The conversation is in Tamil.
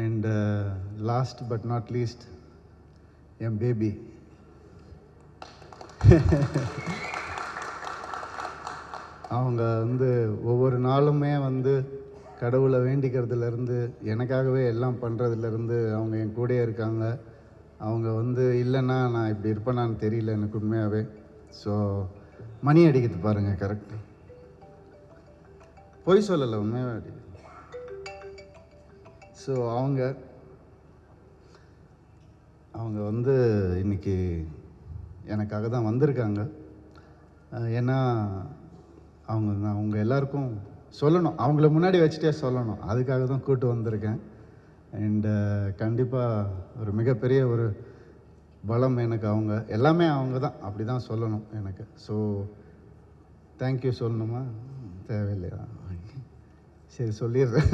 And last but not least N baby. அவங்க வந்து ஒவ்வொரு நாளுமே வந்து கடவுளை வேண்டிக்கிறதுலேருந்து எனக்காகவே எல்லாம் பண்ணுறதுலேருந்து அவங்க என் கூடயே இருக்காங்க. அவங்க வந்து இல்லைன்னா நான் இப்படி இருப்பேனான்னு தெரியல எனக்கு உண்மையாகவே. ஸோ மணி அடிக்குது பாருங்கள், கரெக்ட், பொய் சொல்லலை, உண்மையாகவே அடிக்குது. ஸோ அவங்க வந்து இன்றைக்கி எனக்காக தான் வந்திருக்காங்க. ஏன்னா அவங்க எல்லாருக்கும் சொல்லணும், அவங்கள முன்னாடி வச்சுட்டே சொல்லணும், அதுக்காக தான் கூப்பிட்டு வந்திருக்கேன். அண்டு கண்டிப்பாக ஒரு மிகப்பெரிய ஒரு பலம் எனக்கு. அவங்க எல்லாமே அவங்க தான், அப்படி தான் சொல்லணும் எனக்கு. ஸோ தேங்க்யூ சொல்லணுமா? தேவையில்லையா? சரி சொல்லிடுறேன்.